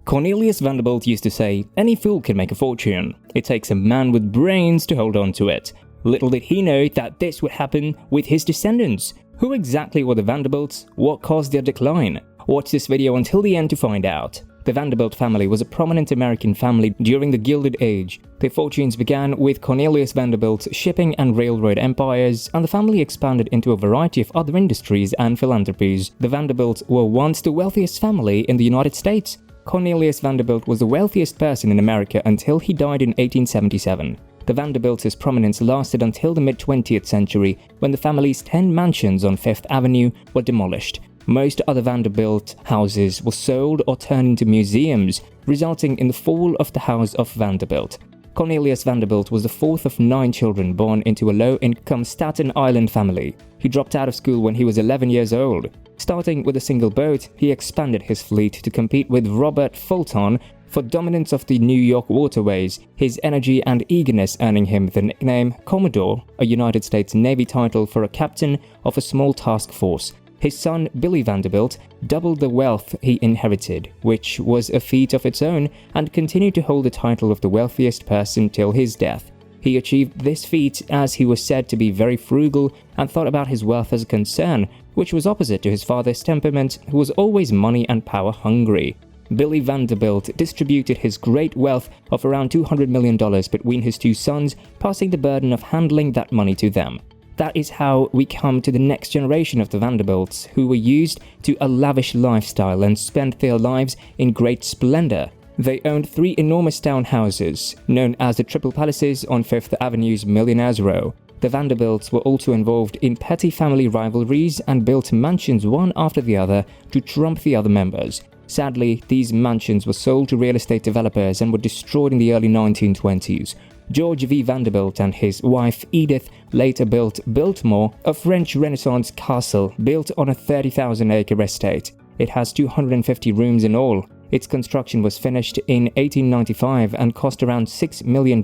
Cornelius Vanderbilt used to say, "Any fool can make a fortune. It takes a man with brains to hold on to it." Little did he know that this would happen with his descendants. Who exactly were the Vanderbilts? What caused their decline? Watch this video until the end to find out. The Vanderbilt family was a prominent American family during the Gilded Age. Their fortunes began with Cornelius Vanderbilt's shipping and railroad empires, and the family expanded into a variety of other industries and philanthropies. The Vanderbilts were once the wealthiest family in the United States. Cornelius Vanderbilt was the wealthiest person in America until he died in 1877. The Vanderbilts' prominence lasted until the mid-20th century, when the family's 10 mansions on Fifth Avenue were demolished. Most other Vanderbilt houses were sold or turned into museums, resulting in the fall of the House of Vanderbilt. Cornelius Vanderbilt was the fourth of 9 children born into a low-income Staten Island family. He dropped out of school when he was 11 years old. Starting with a single boat, he expanded his fleet to compete with Robert Fulton for dominance of the New York waterways, his energy and eagerness earning him the nickname Commodore, a United States Navy title for a captain of a small task force. His son, Billy Vanderbilt, doubled the wealth he inherited, which was a feat of its own, and continued to hold the title of the wealthiest person till his death. He achieved this feat as he was said to be very frugal and thought about his wealth as a concern, which was opposite to his father's temperament, who was always money and power hungry. Billy Vanderbilt distributed his great wealth of around $200 million between his 2 sons, passing the burden of handling that money to them. That is how we come to the next generation of the Vanderbilts, who were used to a lavish lifestyle and spent their lives in great splendor. They owned 3 enormous townhouses, known as the Triple Palaces on Fifth Avenue's Millionaires Row. The Vanderbilts were also involved in petty family rivalries and built mansions one after the other to trump the other members. Sadly, these mansions were sold to real estate developers and were destroyed in the early 1920s. George V. Vanderbilt and his wife Edith later built Biltmore, a French Renaissance castle built on a 30,000-acre estate. It has 250 rooms in all. Its construction was finished in 1895 and cost around $6 million,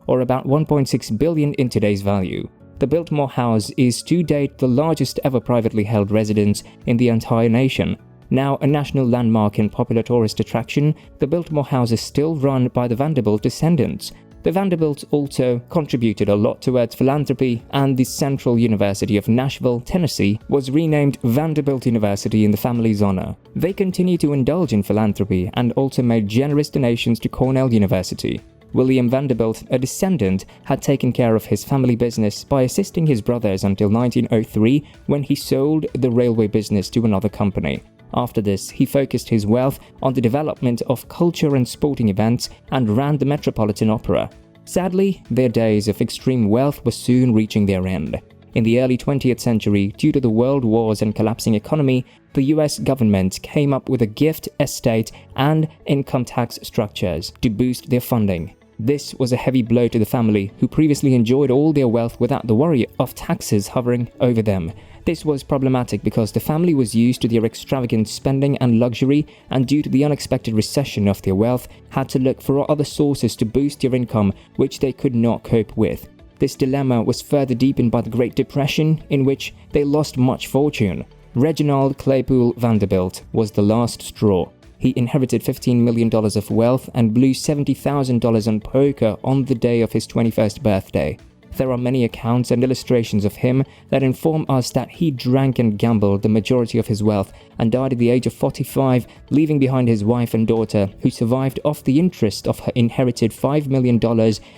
or about $1.6 billion in today's value. The Biltmore House is to date the largest ever privately held residence in the entire nation. Now a national landmark and popular tourist attraction, the Biltmore House is still run by the Vanderbilt descendants. The Vanderbilts also contributed a lot towards philanthropy, and the Central University of Nashville, Tennessee, was renamed Vanderbilt University in the family's honor. They continue to indulge in philanthropy and also made generous donations to Cornell University. William Vanderbilt, a descendant, had taken care of his family business by assisting his brothers until 1903, when he sold the railway business to another company. After this, he focused his wealth on the development of culture and sporting events and ran the Metropolitan Opera. Sadly, their days of extreme wealth were soon reaching their end. In the early 20th century, due to the world wars and collapsing economy, the US government came up with a gift, estate, and income tax structures to boost their funding. This was a heavy blow to the family, who previously enjoyed all their wealth without the worry of taxes hovering over them. This was problematic because the family was used to their extravagant spending and luxury, and due to the unexpected recession of their wealth, had to look for other sources to boost their income, which they could not cope with. This dilemma was further deepened by the Great Depression, in which they lost much fortune. Reginald Claypool Vanderbilt was the last straw. He inherited $15 million of wealth and blew $70,000 on poker on the day of his 21st birthday. There are many accounts and illustrations of him that inform us that he drank and gambled the majority of his wealth and died at the age of 45, leaving behind his wife and daughter, who survived off the interest of her inherited $5 million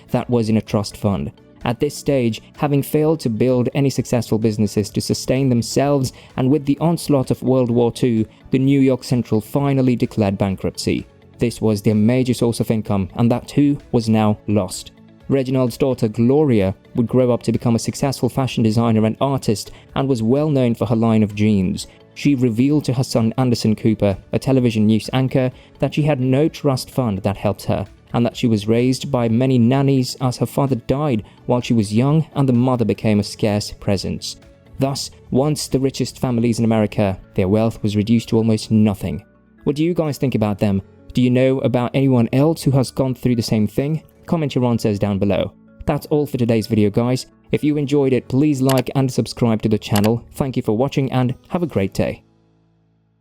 that was in a trust fund. At this stage, having failed to build any successful businesses to sustain themselves, and with the onslaught of World War II, the New York Central finally declared bankruptcy. This was their major source of income, and that too was now lost. Reginald's daughter Gloria would grow up to become a successful fashion designer and artist, and was well known for her line of jeans. She revealed to her son Anderson Cooper, a television news anchor, that she had no trust fund that helped her, and that she was raised by many nannies as her father died while she was young and the mother became a scarce presence. Thus, once the richest families in America, their wealth was reduced to almost nothing. What do you guys think about them? Do you know about anyone else who has gone through the same thing? Comment your answers down below. That's all for today's video, guys. If you enjoyed it, please like and subscribe to the channel. Thank you for watching and have a great day.